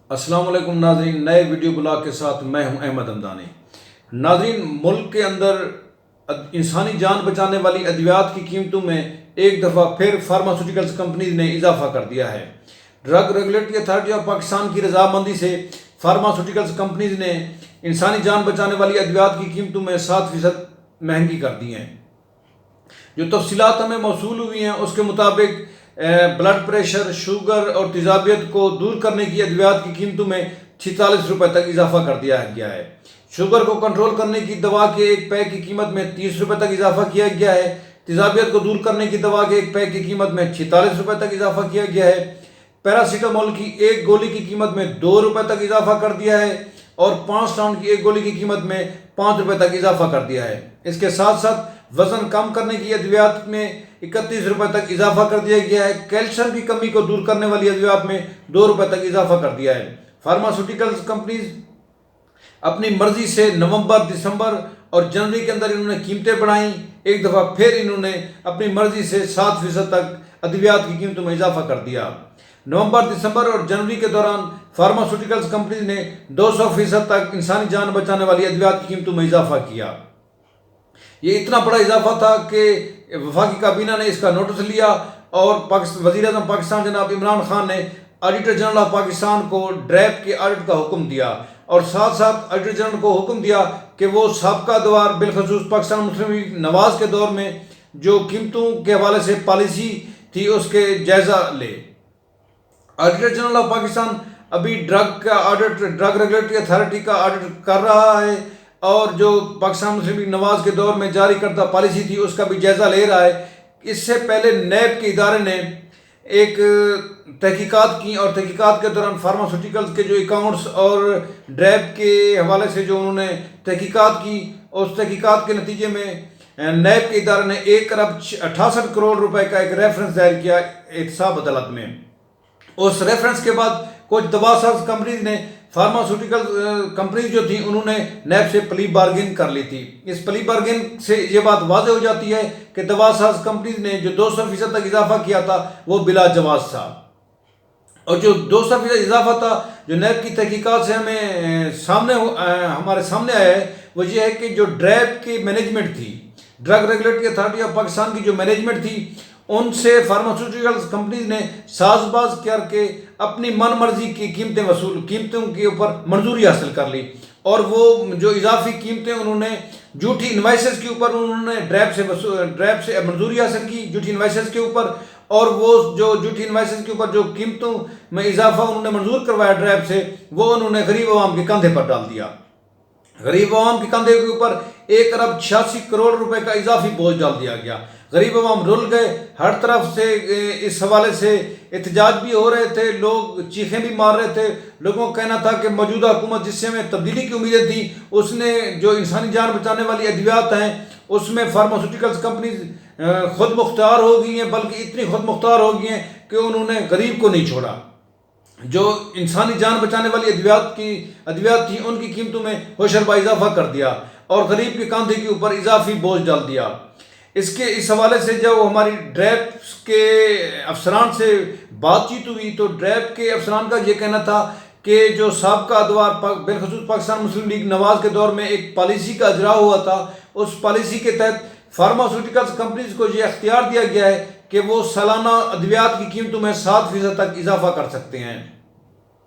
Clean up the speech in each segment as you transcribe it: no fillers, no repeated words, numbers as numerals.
السلام علیکم ناظرین، نئے ویڈیو بلاگ کے ساتھ میں ہوں احمد ہمدانی۔ ناظرین، ملک کے اندر انسانی جان بچانے والی ادویات کی قیمتوں میں ایک دفعہ پھر فارماسیوٹیکلز کمپنیز نے اضافہ کر دیا ہے۔ Drug regulatory authority of Pakistan کی رضامندی سے فارماسیوٹیکلز کمپنیز نے انسانی جان بچانے والی ادویات کی قیمتوں میں 7% مہنگی کر دی ہیں۔ جو تفصیلات ہمیں موصول ہوئی ہیں اس کے مطابق بلڈ پریشر، شوگر اور تیزابیت کو دور کرنے کی ادویات کی قیمتوں میں 46 روپے تک اضافہ کر دیا گیا ہے۔ شوگر کو کنٹرول کرنے کی دوا کے ایک پیک کی قیمت میں 30 روپے تک اضافہ کیا گیا ہے۔ تیزابیت کو دور کرنے کی دوا کے ایک پیک کی قیمت میں 46 روپے تک اضافہ کیا گیا ہے۔ پیراسیٹامول کی ایک گولی کی قیمت میں 2 روپے تک اضافہ کر دیا ہے اور 5 راؤنڈ کی ایک گولی کی قیمت میں 5 روپے تک اضافہ کر دیا ہے۔ اس کے ساتھ ساتھ وزن کم کرنے کی ادویات میں 31 روپے تک اضافہ کر دیا گیا ہے۔ کیلشیم کی کمی کو دور کرنے والی ادویات میں 2 روپے تک اضافہ کر دیا ہے۔ فارماسیوٹیکلز کمپنیز اپنی مرضی سے نومبر، دسمبر اور جنوری کے اندر انہوں نے قیمتیں بڑھائیں۔ ایک دفعہ پھر انہوں نے اپنی مرضی سے 7% تک ادویات کی قیمتوں میں اضافہ کر دیا۔ نومبر، دسمبر اور جنوری کے دوران فارماسیوٹیکلز کمپنیز نے 200% تک انسانی جان بچانے والی ادویات کی قیمتوں میں اضافہ کیا۔ یہ اتنا بڑا اضافہ تھا کہ وفاقی کابینہ نے اس کا نوٹس لیا اور وزیر اعظم پاکستان جناب عمران خان نے آڈیٹر جنرل آف پاکستان کو ڈریپ کے آڈٹ کا حکم دیا اور ساتھ ساتھ آڈیٹر جنرل کو حکم دیا کہ وہ سابقہ دوار بالخصوص پاکستان مسلم لیگ نواز کے دور میں جو قیمتوں کے حوالے سے پالیسی تھی اس کے جائزہ لے۔ آڈیٹر جنرل آف پاکستان ابھی ڈرگ ریگولیٹری اتھارٹی کا آڈٹ کر رہا ہے اور جو پاکستان مسلم لیگ نواز کے دور میں جاری کردہ پالیسی تھی اس کا بھی جائزہ لے رہا ہے۔ اس سے پہلے نیب کے ادارے نے ایک تحقیقات کی اور تحقیقات کے دوران فارماسیوٹیکلز کے جو اکاؤنٹس اور ڈریپ کے حوالے سے جو انہوں نے تحقیقات کی، اس تحقیقات کے نتیجے میں نیب کے ادارے نے 1 ارب 68 کروڑ روپے کا ایک ریفرنس دائر کیا احتساب عدالت میں۔ اس ریفرنس کے بعد کچھ دوا ساز کمپنیز نے فارماسیوٹیکل کمپنیز جو تھیں انہوں نے نیب سے پلی بارگین کر لی تھی۔ اس پلی بارگین سے یہ بات واضح ہو جاتی ہے کہ دوا ساز کمپنیز نے جو 200% تک اضافہ کیا تھا وہ بلا جواز تھا، اور جو 200% اضافہ تھا جو نیب کی تحقیقات سے ہمارے سامنے آیا ہے وہ یہ ہے کہ جو ڈریپ کی مینجمنٹ تھی، drug regulatory authority of Pakistan کی جو مینجمنٹ تھی، ان سے فارماسیوٹیکلز کمپنیز نے ساز باز کر کے اپنی من مرضی کی قیمتوں کے اوپر منظوری حاصل کر لی، اور وہ جو اضافی قیمتیں انہوں نے جھوٹی انوائسز کے اوپر انہوں نے ڈریپ سے منظوری حاصل کی جھوٹی انوائسز کے اوپر، اور وہ جو جھوٹی انوائسز کے اوپر جو قیمتوں میں اضافہ انہوں نے منظور کروایا ڈریپ سے، وہ انہوں نے غریب عوام کے کندھے پر ڈال دیا۔ غریب عوام کے کندھے کے اوپر 1 ارب 86 کروڑ روپے کا اضافی بوجھ ڈال دیا گیا۔ غریب عوام رل گئے، ہر طرف سے اس حوالے سے احتجاج بھی ہو رہے تھے، لوگ چیخیں بھی مار رہے تھے۔ لوگوں کا کہنا تھا کہ موجودہ حکومت جس سے ہمیں تبدیلی کی امیدیں تھی، اس نے جو انسانی جان بچانے والی ادویات ہیں اس میں فارماسیوٹیکلز کمپنیز خود مختار ہو گئی ہیں، بلکہ اتنی خود مختار ہو گئی ہیں کہ انہوں نے غریب کو نہیں چھوڑا۔ جو انسانی جان بچانے والی ادویات تھیں ان کی قیمتوں میں ہوشربا اضافہ کر دیا اور غریب کے کاندھے کے اوپر اضافی بوجھ ڈال دیا۔ اس حوالے سے جب ہماری ڈریپ کے افسران سے بات چیت ہوئی تو ڈریپ کے افسران کا یہ کہنا تھا کہ جو سابقہ ادوار بالخصوص پاکستان مسلم لیگ نواز کے دور میں ایک پالیسی کا اجرا ہوا تھا، اس پالیسی کے تحت فارماسیوٹیکلز کمپنیز کو یہ اختیار دیا گیا ہے کہ وہ سالانہ ادویات کی قیمتوں میں 7% تک اضافہ کر سکتے ہیں۔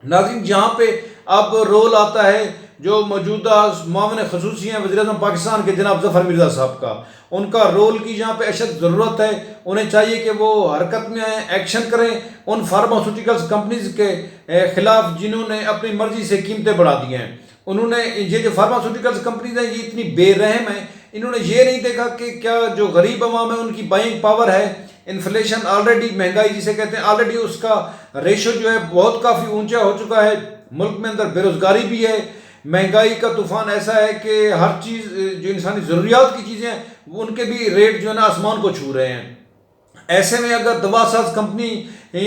ناظرین، جہاں پہ اب رول آتا ہے جو موجودہ معاون خصوصی ہیں وزیر اعظم پاکستان کے جناب ظفر مرزا صاحب کا، ان کا رول کی جہاں پہ اشد ضرورت ہے، انہیں چاہیے کہ وہ حرکت میں آئیں، ایکشن کریں ان فارماسیوٹیکلز کمپنیز کے خلاف جنہوں نے اپنی مرضی سے قیمتیں بڑھا دی ہیں۔ انہوں نے یہ جو فارماسیوٹیکلز کمپنیز ہیں یہ اتنی بے رحم ہیں، انہوں نے یہ نہیں دیکھا کہ کیا جو غریب عوام ہے ان کی بائنگ پاور ہے، انفلیشن آلریڈی، مہنگائی جسے کہتے ہیں، آلریڈی اس کا ریشو جو ہے بہت کافی اونچا ہو چکا ہے، ملک میں اندر بے روزگاری بھی ہے، مہنگائی کا طوفان ایسا ہے کہ ہر چیز جو انسانی ضروریات کی چیزیں ہیں ان کے بھی ریٹ جو ہے نا آسمان کو چھو رہے ہیں۔ ایسے میں اگر دوا ساز کمپنی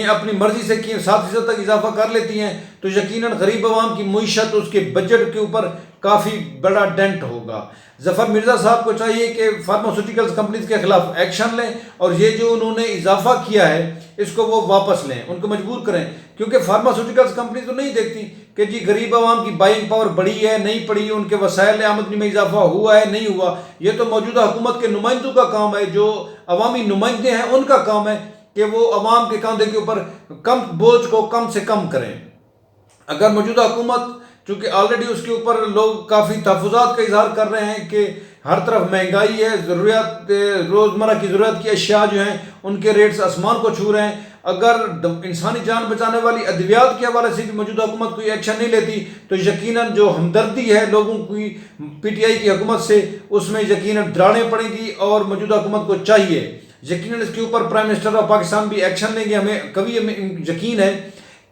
اپنی مرضی سے 7% تک اضافہ کر لیتی ہیں تو یقیناً غریب عوام کی معیشت، اس کے بجٹ کے اوپر کافی بڑا ڈینٹ ہوگا۔ ظفر مرزا صاحب کو چاہیے کہ فارماسیوٹیکلز کمپنیز کے خلاف ایکشن لیں، اور یہ جو انہوں نے اضافہ کیا ہے اس کو وہ واپس لیں، ان کو مجبور کریں، کیونکہ فارماسیوٹیکلس کمپنی تو نہیں دیکھتی کہ جی غریب عوام کی بائنگ پاور بڑھی ہے نہیں پڑی، ان کے وسائل آمدنی میں اضافہ ہوا ہے نہیں ہوا۔ یہ تو موجودہ حکومت کے نمائندوں کا کام ہے، جو عوامی نمائندے ہیں ان کا کام ہے کہ وہ عوام کے کاندھے کے اوپر کم بوجھ کو کم سے کم کریں۔ اگر موجودہ حکومت، چونکہ آلریڈی اس کے اوپر لوگ کافی تحفظات کا اظہار کر رہے ہیں کہ ہر طرف مہنگائی ہے، ضروریات روزمرہ کی ضرورت کی اشیاء جو ہیں ان کے ریٹس آسمان کو چھو رہے ہیں، اگر انسانی جان بچانے والی ادویات کے حوالے سے بھی موجودہ حکومت کوئی ایکشن نہیں لیتی تو یقیناً جو ہمدردی ہے لوگوں کی پی ٹی آئی کی حکومت سے، اس میں یقیناً دراڑیں پڑیں گی، اور موجودہ حکومت کو چاہیے یقیناً اس کے اوپر پرائم منسٹر آف پاکستان بھی ایکشن لیں گے۔ ہمیں یقین ہے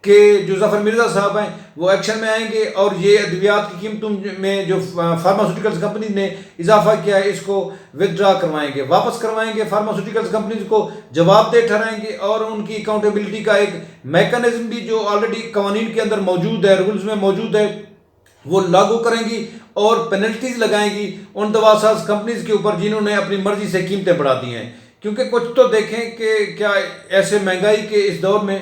کہ جو ظفر مرزا صاحب ہیں وہ ایکشن میں آئیں گے، اور یہ ادویات کی قیمتوں میں جو فارماسیوٹیکلس کمپنی نے اضافہ کیا ہے اس کو ودرا کروائیں گے، واپس کروائیں گے، فارماسیوٹیکلس کمپنیز کو جواب دہ ٹھہرائیں گے، اور ان کی اکاؤنٹیبلٹی کا ایک میکانزم بھی جو آلریڈی قوانین کے اندر موجود ہے، رولز میں موجود ہے، وہ لاگو کریں گی اور پینلٹیز لگائیں گی ان دوا ساز کمپنیز کے اوپر جنہوں نے اپنی مرضی سے قیمتیں بڑھا دی ہیں۔ کیونکہ کچھ تو دیکھیں کہ کیا ایسے مہنگائی کے اس دور میں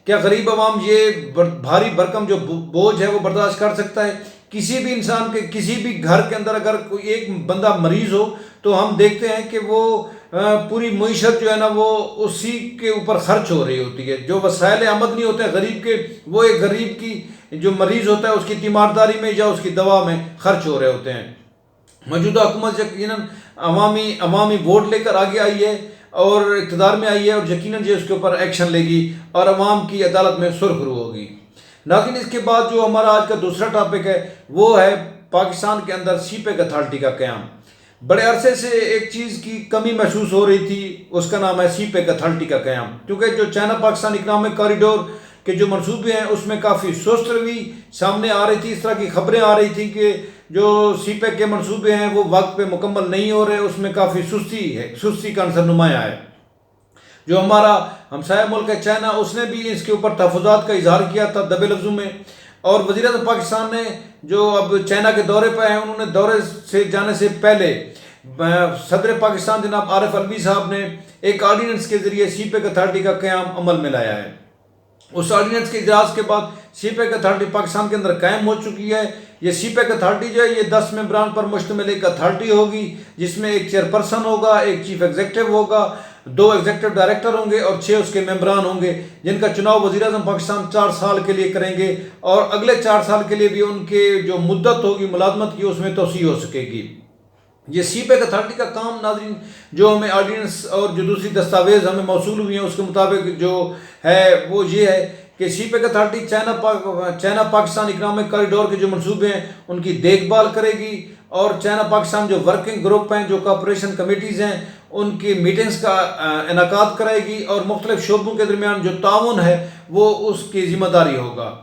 کیا غریب عوام یہ بھاری بھرکم جو بوجھ ہے وہ برداشت کر سکتا ہے؟ کسی بھی انسان کے کسی بھی گھر کے اندر اگر کوئی ایک بندہ مریض ہو تو ہم دیکھتے ہیں کہ وہ پوری معیشت جو ہے نا وہ اسی کے اوپر خرچ ہو رہی ہوتی ہے، جو وسائل آمدنی ہوتے ہیں غریب کے، وہ ایک غریب کی جو مریض ہوتا ہے اس کی تیمارداری میں یا اس کی دوا میں خرچ ہو رہے ہوتے ہیں۔ موجودہ حکومت یقیناً عوامی ووٹ لے کر آگے آئی ہے اور اقتدار میں آئی ہے، اور یقیناً یہ اس کے اوپر ایکشن لے گی اور عوام کی عدالت میں سرخرو ہوگی۔ لیکن اس کے بعد جو ہمارا آج کا دوسرا ٹاپک ہے وہ ہے پاکستان کے اندر سی پیک اتھارٹی کا قیام۔ بڑے عرصے سے ایک چیز کی کمی محسوس ہو رہی تھی، اس کا نام ہے سی پیک اتھارٹی کا قیام، کیونکہ جو چائنا پاکستان اکنامک کوریڈور کے جو منصوبے ہیں اس میں کافی سست روی سامنے آ رہی تھی، اس طرح کی خبریں آ رہی تھی کہ جو سی پیک کے منصوبے ہیں وہ وقت پہ مکمل نہیں ہو رہے، اس میں کافی سستی کا عنصر نمایاں ہے۔ جو ہمارا ہمسایہ ملک ہے چائنا، اس نے بھی اس کے اوپر تحفظات کا اظہار کیا تھا دبے لفظوں میں، اور وزیر اعظم پاکستان نے جو اب چائنا کے دورے پہ ہیں انہوں نے دورے سے جانے سے پہلے صدر پاکستان جناب عارف علوی صاحب نے ایک آرڈیننس کے ذریعے سی پیک اتھارٹی کا قیام عمل میں لایا ہے۔ اس آرڈیننس کے اجلاس کے بعد سی پیک اتھارٹی پاکستان کے اندر قائم ہو چکی ہے۔ یہ سی پیک اتھارٹی جو ہے یہ 10 ممبران پر مشتمل ایک اتھارٹی ہوگی، جس میں ایک چیئرپرسن ہوگا، ایک چیف ایگزیکٹو ہوگا، 2 ایگزیکٹو ڈائریکٹر ہوں گے اور 6 اس کے ممبران ہوں گے، جن کا چناؤ وزیر اعظم پاکستان 4 سال کے لیے کریں گے، اور اگلے 4 سال کے لیے بھی ان کے جو مدت ہوگی ملازمت کی اس میں توسیع ہو سکے گی۔ یہ سی پیک اتھارٹی کا کام ناظرین جو ہمیں آرڈیننس اور جو دوسری دستاویز ہمیں موصول ہوئی ہیں اس کے مطابق جو ہے وہ یہ ہے کہ CPEC authority China Pakistan economic corridor کے جو منصوبے ہیں ان کی دیکھ بھال کرے گی، اور چائنا پاکستان جو ورکنگ گروپ ہیں، جو کوآپریشن کمیٹیز ہیں، ان کی میٹنگز کا انعقاد کرے گی، اور مختلف شعبوں کے درمیان جو تعاون ہے وہ اس کی ذمہ داری ہوگا۔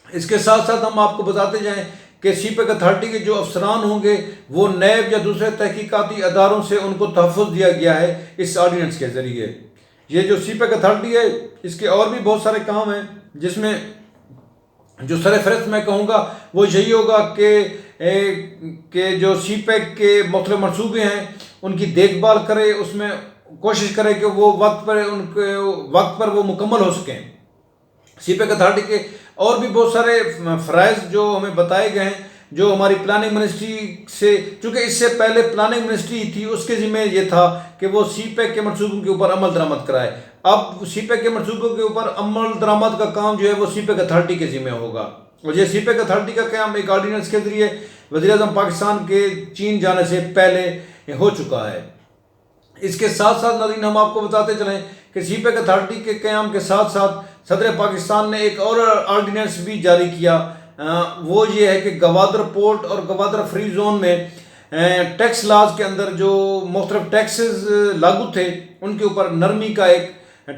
اس کے ساتھ ساتھ ہم آپ کو بتاتے جائیں کہ سی پیک اتھارٹی کے جو افسران ہوں گے وہ نیب یا دوسرے تحقیقاتی اداروں سے ان کو تحفظ دیا گیا ہے اس آرڈیننس کے ذریعے۔ یہ جو سی پیک اتھارٹی ہے اس کے اور بھی بہت سارے کام ہیں، جس میں جو سر فہرست میں کہوں گا وہ یہی ہوگا کہ جو سی پیک کے مختلف منصوبے ہیں ان کی دیکھ بھال کرے، اس میں کوشش کرے کہ وہ وقت پر وہ مکمل ہو سکیں۔ سی پیک اتھارٹی کے اور بھی بہت سارے فرائض جو ہمیں بتائے گئے ہیں، جو ہماری پلاننگ منسٹری سے، چونکہ اس سے پہلے پلاننگ منسٹری تھی اس کے ذمہ یہ تھا کہ وہ سی پیک کے منصوبوں کے اوپر عمل درآمد کرائے، اب سی پیک کے منصوبوں کے اوپر عمل درآمد کا کام جو ہے وہ سی پیک اتھارٹی کے ذمہ ہوگا، اور یہ سی پیک اتھارٹی کا قیام ایک آرڈیننس کے ذریعے وزیر اعظم پاکستان کے چین جانے سے پہلے ہو چکا ہے۔ اس کے ساتھ ساتھ ناظرین ہم آپ کو بتاتے چلیں کہ سی پیک اتھارٹی کے قیام کے ساتھ ساتھ صدر پاکستان نے ایک اور آرڈیننس بھی جاری کیا، وہ یہ ہے کہ گوادر پورٹ اور گوادر فری زون میں ٹیکس لاز کے اندر جو مختلف ٹیکسز لاگو تھے ان کے اوپر نرمی کا ایک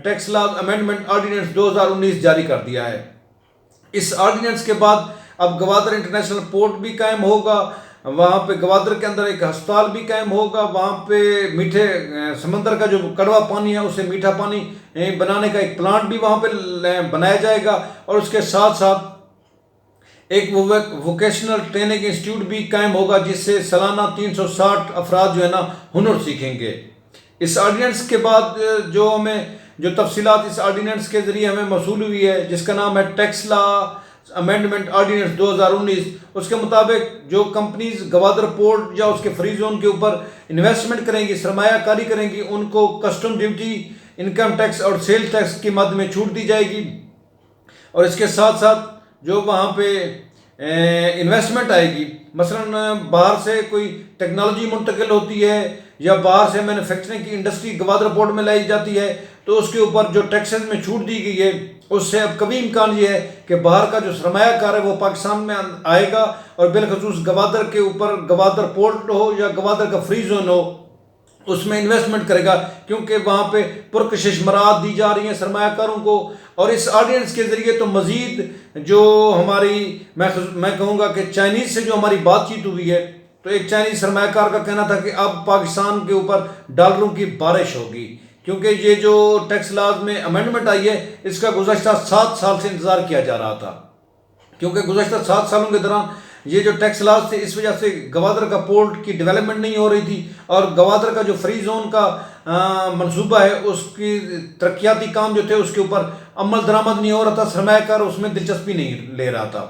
ٹیکس لاز امینڈمنٹ آرڈیننس 2019 جاری کر دیا ہے۔ اس آرڈیننس کے بعد اب گوادر انٹرنیشنل پورٹ بھی قائم ہوگا، وہاں پہ گوادر کے اندر ایک ہسپتال بھی قائم ہوگا، وہاں پہ میٹھے سمندر کا جو کڑوا پانی ہے اسے میٹھا پانی بنانے کا ایک پلانٹ بھی وہاں پہ بنایا جائے گا، اور اس کے ساتھ ساتھ ایک ووکیشنل ٹریننگ انسٹیٹیوٹ بھی قائم ہوگا جس سے سالانہ 360 افراد جو ہے نا ہنر سیکھیں گے۔ اس آرڈیننس کے بعد جو ہمیں جو تفصیلات اس آرڈیننس کے ذریعے ہمیں موصول ہوئی ہے، جس کا نام ہے ٹیکس لا امینڈمنٹ آرڈیننس 2019، اس کے مطابق جو کمپنیز گوادر پورٹ یا اس کے فری زون کے اوپر انویسٹمنٹ کریں گی، سرمایہ کاری کریں گی، ان کو کسٹم ڈیوٹی، انکم ٹیکس اور سیل ٹیکس کی مد میں چھوٹ دی جائے گی، اور اس کے ساتھ ساتھ جو وہاں پہ انویسٹمنٹ آئے گی، مثلا باہر سے کوئی ٹیکنالوجی منتقل ہوتی ہے یا باہر سے مینوفیکچرنگ کی انڈسٹری گوادر پورٹ میں لائی جاتی ہے، تو اس کے اوپر جو ٹیکسز میں چھوٹ دی گئی ہے، اس سے اب کبھی امکان یہ ہے کہ باہر کا جو سرمایہ کار ہے وہ پاکستان میں آئے گا اور بالخصوص گوادر کے اوپر، گوادر پورٹ ہو یا گوادر کا فری زون ہو، اس میں انویسٹمنٹ کرے گا، کیونکہ وہاں پہ پرکشش مراعات دی جا رہی ہیں سرمایہ کاروں کو۔ اور اس آرڈیننس کے ذریعے تو مزید جو ہماری میں کہوں گا کہ چائنیز سے جو ہماری بات چیت ہوئی ہے، تو ایک چائنیز سرمایہ کار کا کہنا تھا کہ اب پاکستان کے اوپر ڈالروں کی بارش ہوگی، کیونکہ یہ جو ٹیکس لاز میں امینڈمنٹ آئی ہے، اس کا گزشتہ 7 سال سے انتظار کیا جا رہا تھا، کیونکہ گزشتہ 7 سالوں کے دوران یہ جو ٹیکس لاز تھے، اس وجہ سے گوادر کا پورٹ کی ڈیولپمنٹ نہیں ہو رہی تھی، اور گوادر کا جو فری زون کا منصوبہ ہے، اس کی ترقیاتی کام جو تھے اس کے اوپر عمل درآمد نہیں ہو رہا تھا، سرمایہ کار اس میں دلچسپی نہیں لے رہا تھا۔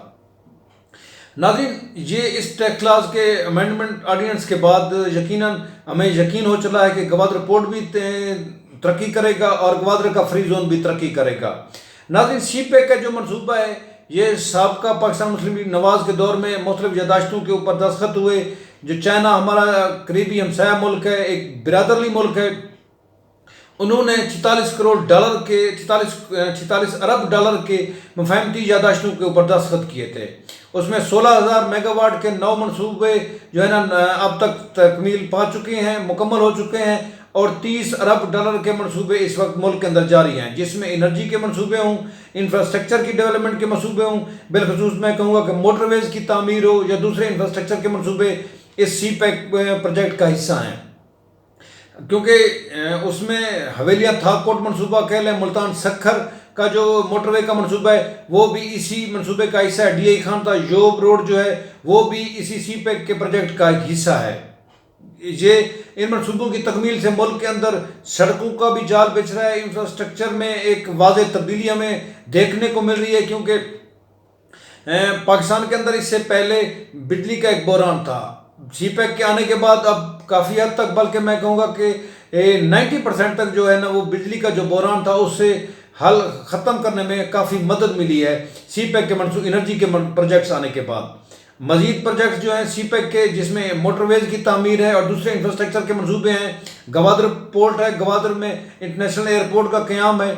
ناظرین، یہ اس ٹیکس لاز کے امینڈمنٹ آرڈیننس کے بعد یقیناً ہمیں یقین ہو چلا ہے کہ گوادر پورٹ بھی ترقی کرے گا اور گوادر کا فری زون بھی ترقی کرے گا۔ ناظرین، سی پیک کا جو منصوبہ ہے، یہ سابقہ پاکستان مسلم لیگ نواز کے دور میں مختلف یادداشتوں کے اوپر دستخط ہوئے۔ جو چائنا ہمارا قریبی ہمسایہ ملک ہے، ایک برادرلی ملک ہے، انہوں نے 46 ارب ڈالر کے مفاہمتی یادداشتوں کے اوپر دستخط کیے تھے۔ اس میں 16,000 میگا واٹ کے 9 منصوبے جو ہے نا اب تک تکمیل پا چکے ہیں، مکمل ہو چکے ہیں، اور 30 ارب ڈالر کے منصوبے اس وقت ملک کے اندر جاری ہیں، جس میں انرجی کے منصوبے ہوں، انفراسٹرکچر کی ڈیولپمنٹ کے منصوبے ہوں، بالخصوص میں کہوں گا کہ موٹر ویز کی تعمیر ہو یا دوسرے انفراسٹرکچر کے منصوبے اس سی پیک پروجیکٹ کا حصہ ہیں، کیونکہ اس میں حویلیہ تھاکوٹ منصوبہ کہہ لیں، ملتان سکھر کا جو موٹر وے کا منصوبہ ہے وہ بھی اسی منصوبے کا حصہ ہے، ڈی آئی خان تا یوب روڈ جو ہے وہ بھی اسی سی پیک کے پروجیکٹ کا ایک حصہ ہے۔ یہ ان منصوبوں کی تکمیل سے ملک کے اندر سڑکوں کا بھی جال بچھ رہا ہے، انفراسٹرکچر میں ایک واضح تبدیلی ہمیں دیکھنے کو مل رہی ہے، کیونکہ پاکستان کے اندر اس سے پہلے بجلی کا ایک بحران تھا۔ سی پیک کے آنے کے بعد اب کافی حد تک، بلکہ میں کہوں گا کہ 90% تک جو ہے نا وہ بجلی کا جو بحران تھا اس سے حل ختم کرنے میں کافی مدد ملی ہے سی پیک کے انرجی کے پروجیکٹس آنے کے بعد۔ مزید پروجیکٹس جو ہیں سی پیک کے، جس میں موٹر ویز کی تعمیر ہے اور دوسرے انفراسٹرکچر کے منصوبے ہیں، گوادر پورٹ ہے، گوادر میں انٹرنیشنل ایئرپورٹ کا قیام ہے،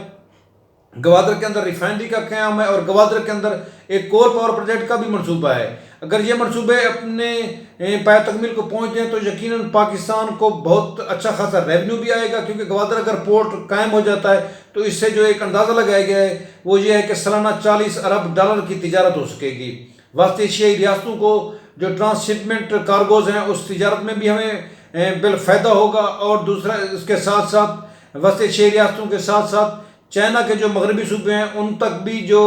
گوادر کے اندر ریفائنری کا قیام ہے، اور گوادر کے اندر ایک کول پاور پروجیکٹ کا بھی منصوبہ ہے۔ اگر یہ منصوبے اپنے پایہ تکمیل کو پہنچتے ہیں تو یقیناً پاکستان کو بہت اچھا خاصا ریونیو بھی آئے گا، کیونکہ گوادر اگر پورٹ قائم ہو جاتا ہے تو اس سے جو ایک اندازہ لگایا گیا ہے وہ یہ ہے کہ سالانہ 40 ارب ڈالر کی تجارت ہو سکے گی۔ وسط ایشیائی ریاستوں کو جو ٹرانس شپمنٹ کارگوز ہیں اس تجارت میں بھی ہمیں بالفائدہ ہوگا، اور دوسرا اس کے ساتھ ساتھ وسط ایشیائی ریاستوں کے ساتھ ساتھ چائنا کے جو مغربی صوبے ہیں ان تک بھی جو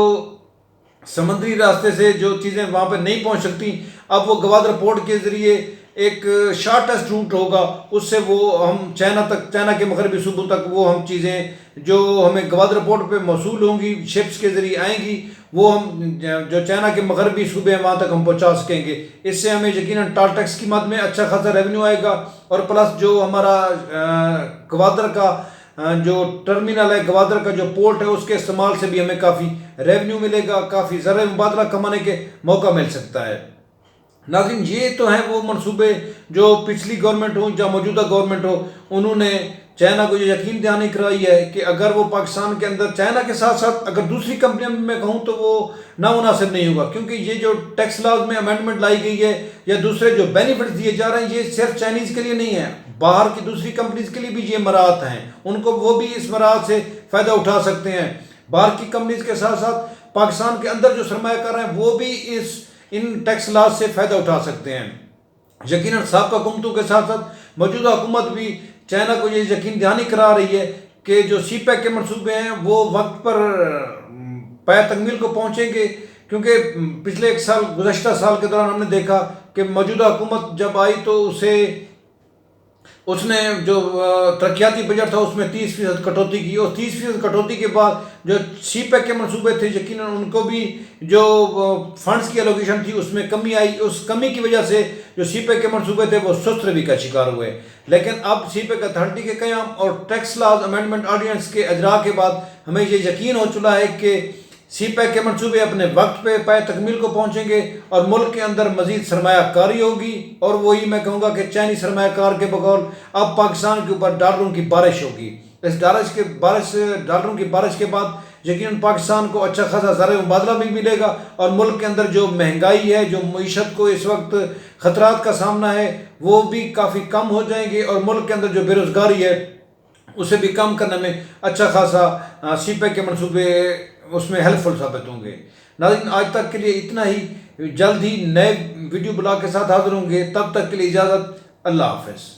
سمندری راستے سے جو چیزیں وہاں پہ نہیں پہنچ سکتی، اب وہ گوادر پورٹ کے ذریعے ایک شارٹیسٹ روٹ ہوگا، اس سے وہ ہم چائنا کے مغربی صوبوں تک وہ ہم چیزیں جو ہمیں گوادر پورٹ پہ موصول ہوں گی، شپس کے ذریعے آئیں گی، وہ ہم جو چائنا کے مغربی صوبے ہیں وہاں تک ہم پہنچا سکیں گے۔ اس سے ہمیں یقیناً ٹال ٹیکس کی مد میں اچھا خاصا ریونیو آئے گا، اور پلس جو ہمارا گوادر کا جو ٹرمینل ہے، گوادر کا جو پورٹ ہے، اس کے استعمال سے بھی ہمیں کافی ریونیو ملے گا، کافی زرعی مبادلہ کمانے کے موقع مل سکتا ہے۔ ناظرین، یہ تو ہیں وہ منصوبے جو پچھلی گورنمنٹ ہو یا موجودہ گورنمنٹ ہو، انہوں نے چائنا کو یہ یقین دہانی کرائی ہے کہ اگر وہ پاکستان کے اندر چائنا کے ساتھ ساتھ اگر دوسری کمپنیاں میں کہوں تو وہ نامناسب نہیں ہوگا، کیونکہ یہ جو ٹیکس لاز میں امینڈمنٹ لائی گئی ہے یا دوسرے جو بینیفٹس دیے جا رہے ہیں، یہ صرف چائنیز کے لیے نہیں ہے، باہر کی دوسری کمپنیز کے لیے بھی یہ مراعات ہیں، ان کو وہ بھی اس مراعات سے فائدہ اٹھا سکتے ہیں۔ باہر کی کمپنیز کے ساتھ ساتھ پاکستان کے اندر جو سرمایہ کار ہیں وہ بھی ان ٹیکس لاز سے فائدہ اٹھا سکتے ہیں۔ یقیناً سابقہ حکومتوں کے ساتھ ساتھ موجودہ حکومت بھی چائنا کو یہ یقین دہانی کرا رہی ہے کہ جو سی پیک کے منصوبے ہیں وہ وقت پر پایہ تکمیل کو پہنچیں گے، کیونکہ پچھلے ایک گزشتہ سال کے دوران ہم نے دیکھا کہ موجودہ حکومت جب آئی تو اسے اس نے جو ترقیاتی بجٹ تھا اس میں 30% کٹوتی کی، اور 30% کٹوتی کے بعد جو سی پیک کے منصوبے تھے یقیناً ان کو بھی جو فنڈز کی الوکیشن تھی اس میں کمی آئی، اس کمی کی وجہ سے جو سی پیک کے منصوبے تھے وہ سست روی کا شکار ہوئے۔ لیکن اب سی پیک اتھارٹی کے قیام اور ٹیکس لاز امینڈمنٹ آرڈیننس کے اجراء کے بعد ہمیں یہ یقین ہو چلا ہے کہ سی پیک کے منصوبے اپنے وقت پہ پائے تکمیل کو پہنچیں گے اور ملک کے اندر مزید سرمایہ کاری ہوگی، اور وہی میں کہوں گا کہ چینی سرمایہ کار کے بقول اب پاکستان کے اوپر ڈالروں کی بارش ہوگی۔ اس ڈالروں کی بارش کے بعد یقیناً پاکستان کو اچھا خاصا زر مبادلہ بھی ملے گا، اور ملک کے اندر جو مہنگائی ہے، جو معیشت کو اس وقت خطرات کا سامنا ہے، وہ بھی کافی کم ہو جائیں گے، اور ملک کے اندر جو بے روزگاری ہے اسے بھی کم کرنے میں اچھا خاصا سی پیک کے منصوبے اس میں ہیلپ فل ثابت ہوں گے۔ ناظرین آج تک کے لیے اتنا ہی، جلد ہی نئے ویڈیو بلاگ کے ساتھ حاضر ہوں گے، تب تک کے لیے اجازت، اللہ حافظ۔